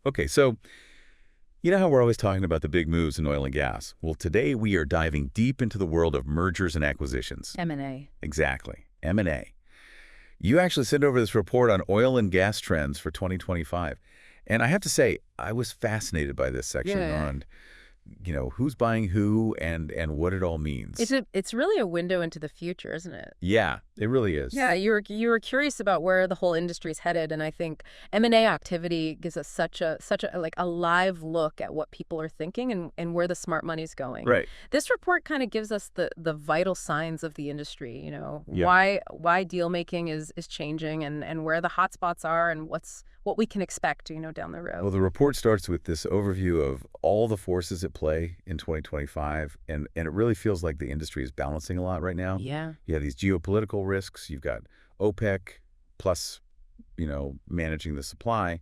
Okay, so you know how we're always talking about the big moves in oil and gas? Well, today we are diving deep into the world of mergers and acquisitions. M&A. Exactly, M&A. You actually sent over this report on oil and gas trends for 2025. And I have to say, I was fascinated by this section Yeah. on, who's buying who and what it all means. It's really a window into the future, isn't it? Yeah, it really is. Yeah, you were curious about where the whole industry's headed, and I think M&A activity gives us such a like a live look at what people are thinking and where the smart money's going. Right. This report kind of gives us the vital signs of the industry, Yeah. why deal making is changing and where the hotspots are and what we can expect, down the road. Well, the report starts with this overview of all the forces at play in 2025, and it really feels like the industry is balancing a lot right now. Yeah. You have these geopolitical risks. You've got OPEC plus, managing the supply,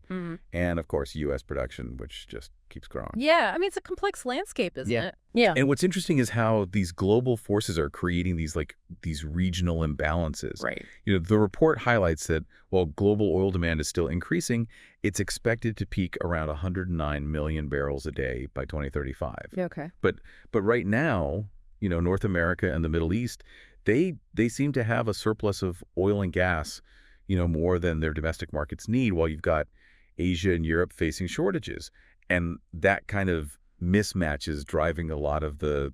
and of course, U.S. production, which just keeps growing. Yeah, I mean, it's a complex landscape, isn't it? Yeah. And what's interesting is how these global forces are creating these regional imbalances. Right. The report highlights that while global oil demand is still increasing, it's expected to peak around 109 million barrels a day by 2035. Okay. But right now, North America and the Middle East, they seem to have a surplus of oil and gas, more than their domestic markets need, while you've got Asia and Europe facing shortages. And that kind of mismatch is driving a lot of the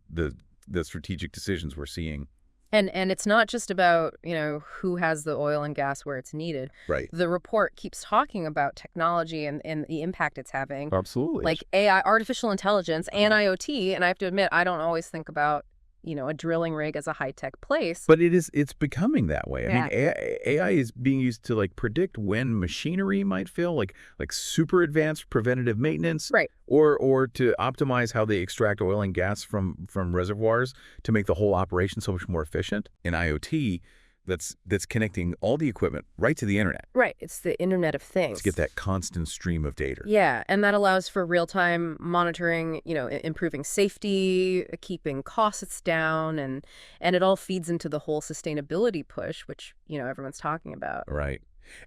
strategic decisions we're seeing. And it's not just about, who has the oil and gas where it's needed. Right. The report keeps talking about technology and the impact it's having. Absolutely. Like AI, artificial intelligence, and IoT. And I have to admit, I don't always think about, a drilling rig as a high-tech place. But it's becoming that way. Yeah. I mean, AI is being used to predict when machinery might fail, like super advanced preventative maintenance, Right. Or to optimize how they extract oil and gas from reservoirs to make the whole operation so much more efficient. In IoT, that's connecting all the equipment right to the internet. Right. It's the Internet of Things. To get that constant stream of data. Yeah, and that allows for real-time monitoring, improving safety, keeping costs down, and it all feeds into the whole sustainability push, which, everyone's talking about. Right.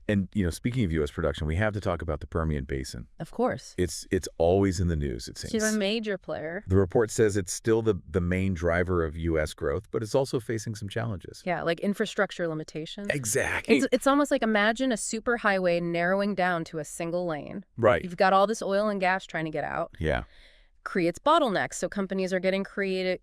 And, speaking of U.S. production, we have to talk about the Permian Basin. Of course. It's always in the news, it seems. She's a major player. The report says it's still the main driver of U.S. growth, but it's also facing some challenges. Yeah, like infrastructure limitations. Exactly. It's almost like imagine a superhighway narrowing down to a single lane. Right. You've got all this oil and gas trying to get out. Yeah. Creates bottlenecks. So companies are getting creative,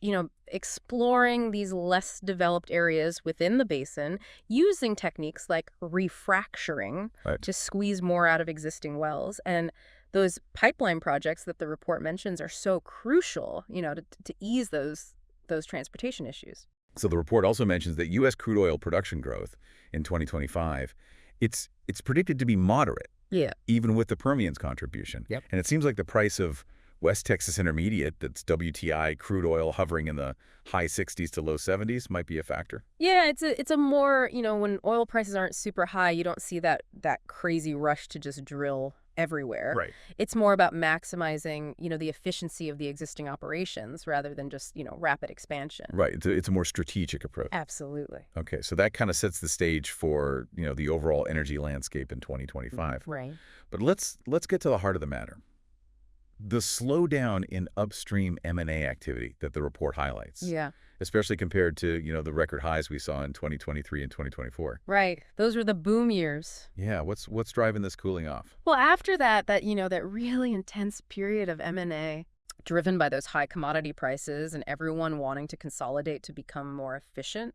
exploring these less developed areas within the basin, using techniques like refracturing to squeeze more out of existing wells. And those pipeline projects that the report mentions are so crucial, to ease those transportation issues. So the report also mentions that U.S. crude oil production growth in 2025, it's predicted to be moderate. Yeah. Even with the Permian's contribution. Yep. And it seems like the price of West Texas Intermediate, that's WTI crude oil hovering in the high 60s to low 70s, might be a factor. Yeah, it's a more, when oil prices aren't super high, you don't see that crazy rush to just drill everywhere. Right. It's more about maximizing, the efficiency of the existing operations rather than just, rapid expansion. Right. It's a more strategic approach. Absolutely. Okay, so that kind of sets the stage for, the overall energy landscape in 2025. Right. But let's get to the heart of the matter. The slowdown in upstream M&A activity that the report highlights. Yeah. Especially compared to, the record highs we saw in 2023 and 2024. Right. Those were the boom years. Yeah, what's driving this cooling off? Well, after that really intense period of M&A driven by those high commodity prices and everyone wanting to consolidate to become more efficient,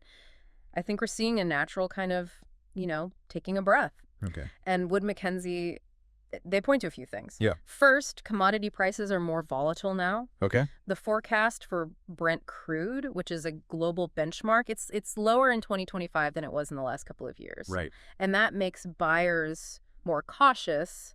I think we're seeing a natural kind of, taking a breath. Okay. And Wood Mackenzie, they point to a few things. Yeah. First, commodity prices are more volatile now. Okay. The forecast for Brent crude, which is a global benchmark, it's lower in 2025 than it was in the last couple of years. Right. And that makes buyers more cautious,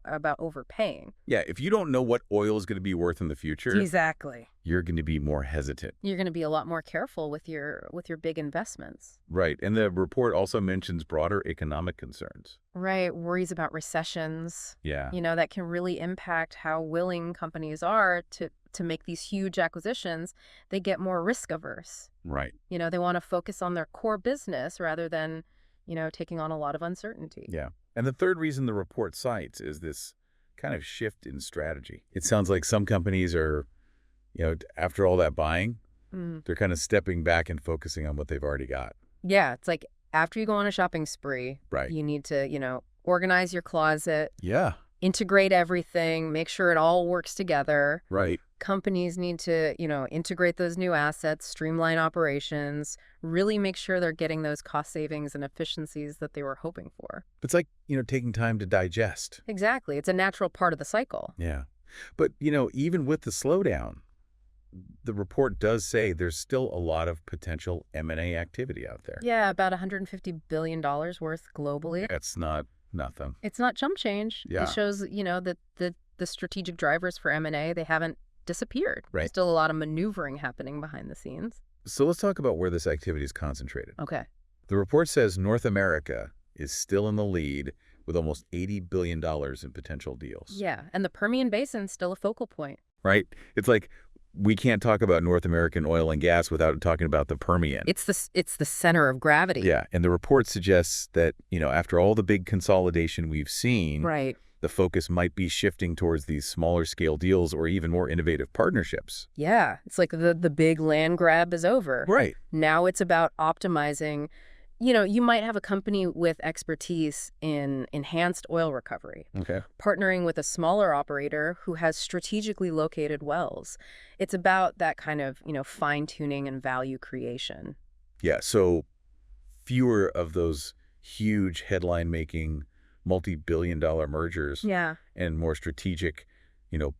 about overpaying. Yeah, if you don't know what oil is going to be worth in the future, Exactly. you're going to be more hesitant. You're going to be a lot more careful with your big investments. Right. And the report also mentions broader economic concerns. Right. Worries about recessions. Yeah. That can really impact how willing companies are to make these huge acquisitions. They get more risk averse. Right. They want to focus on their core business rather than, taking on a lot of uncertainty. Yeah. And the third reason the report cites is this kind of shift in strategy. It sounds like some companies are, after all that buying, they're kind of stepping back and focusing on what they've already got. Yeah, it's like after you go on a shopping spree, Right. you need to, organize your closet, Yeah. integrate everything, make sure it all works together. Right. Companies need to, integrate those new assets, streamline operations, really make sure they're getting those cost savings and efficiencies that they were hoping for. It's like, taking time to digest. Exactly. It's a natural part of the cycle. Yeah. But, even with the slowdown, the report does say there's still a lot of potential M&A activity out there. Yeah, about $150 billion worth globally. That's not nothing. It's not chump change. Yeah. It shows, that the strategic drivers for M&A, they haven't disappeared. Right. There's still a lot of maneuvering happening behind the scenes. So let's talk about where this activity is concentrated. Okay. The report says North America is still in the lead with almost $80 billion in potential deals. Yeah, and the Permian Basin's still a focal point. Right? It's like we can't talk about North American oil and gas without talking about the Permian. It's the center of gravity. Yeah, and the report suggests that, after all the big consolidation we've seen, Right. the focus might be shifting towards these smaller scale deals or even more innovative partnerships. Yeah, it's like the big land grab is over. Right. Now it's about optimizing. You might have a company with expertise in enhanced oil recovery, Okay. partnering with a smaller operator who has strategically located wells. It's about that kind of, fine-tuning and value creation. Yeah, so fewer of those huge headline-making multi-billion-dollar mergers Yeah. and more strategic,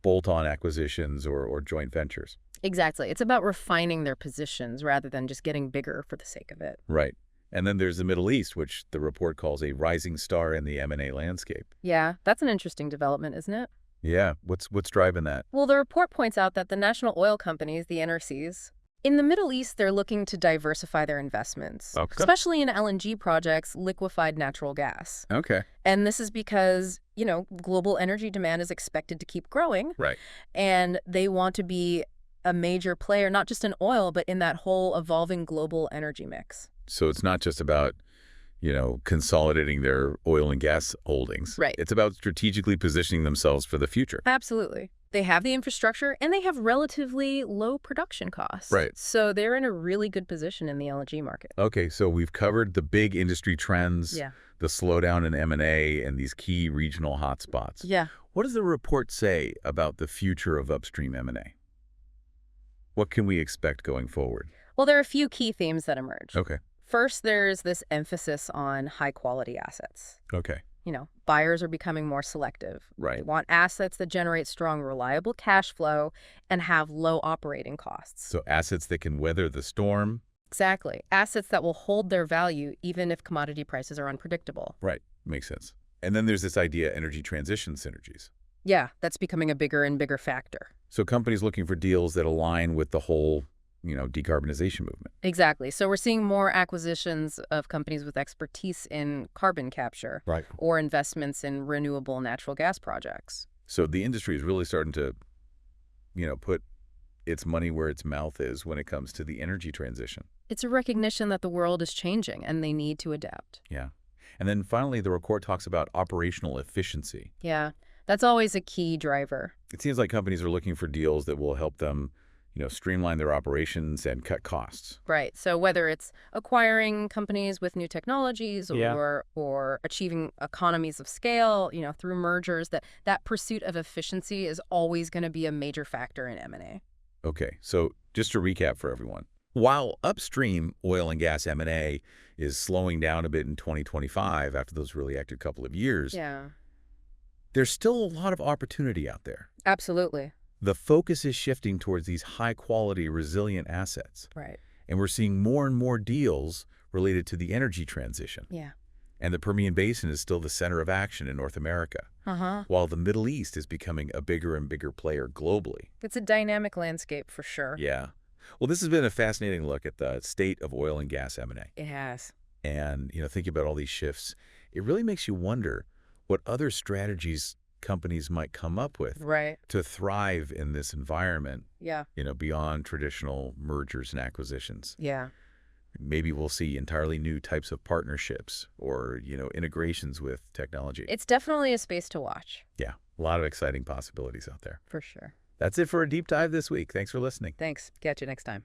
bolt-on acquisitions or joint ventures. Exactly. It's about refining their positions rather than just getting bigger for the sake of it. Right. And then there's the Middle East, which the report calls a rising star in the M&A landscape. Yeah, that's an interesting development, isn't it? Yeah, what's driving that? Well, the report points out that the national oil companies, the NRCs, in the Middle East, they're looking to diversify their investments, Okay. especially in LNG projects, liquefied natural gas. Okay. And this is because, global energy demand is expected to keep growing. Right. And they want to be a major player, not just in oil, but in that whole evolving global energy mix. So it's not just about, consolidating their oil and gas holdings. Right. It's about strategically positioning themselves for the future. Absolutely. They have the infrastructure and they have relatively low production costs. Right. So they're in a really good position in the LNG market. Okay, so we've covered the big industry trends, Yeah. the slowdown in M&A, and these key regional hotspots. Yeah. What does the report say about the future of upstream M&A? What can we expect going forward? Well, there are a few key themes that emerge. Okay. First, there's this emphasis on high-quality assets. Okay. Buyers are becoming more selective. Right. They want assets that generate strong, reliable cash flow and have low operating costs. So assets that can weather the storm. Exactly. Assets that will hold their value even if commodity prices are unpredictable. Right. Makes sense. And then there's this idea energy transition synergies. Yeah, that's becoming a bigger and bigger factor. So companies looking for deals that align with the whole, decarbonization movement. Exactly. So we're seeing more acquisitions of companies with expertise in carbon capture Right. or investments in renewable natural gas projects. So the industry is really starting to, put its money where its mouth is when it comes to the energy transition. It's a recognition that the world is changing and they need to adapt. Yeah. And then finally, the report talks about operational efficiency. Yeah, that's always a key driver. It seems like companies are looking for deals that will help them, streamline their operations and cut costs. Right. So whether it's acquiring companies with new technologies Yeah. or achieving economies of scale, through mergers, that pursuit of efficiency is always going to be a major factor in M&A. Okay, so just to recap for everyone. While upstream oil and gas M&A is slowing down a bit in 2025 after those really active couple of years, Yeah, there's still a lot of opportunity out there. absolutely. The focus is shifting towards these high-quality, resilient assets. Right. And we're seeing more and more deals related to the energy transition. Yeah. And the Permian Basin is still the center of action in North America, Uh-huh. while the Middle East is becoming a bigger and bigger player globally. It's a dynamic landscape for sure. Yeah. Well, this has been a fascinating look at the state of oil and gas M&A. It has. And, thinking about all these shifts, it really makes you wonder what other strategies companies might come up with Right. to thrive in this environment, Yeah. beyond traditional mergers and acquisitions. Yeah. Maybe we'll see entirely new types of partnerships or, integrations with technology. It's definitely a space to watch. Yeah. A lot of exciting possibilities out there. For sure. That's it for a deep dive this week. Thanks for listening. Thanks. Catch you next time.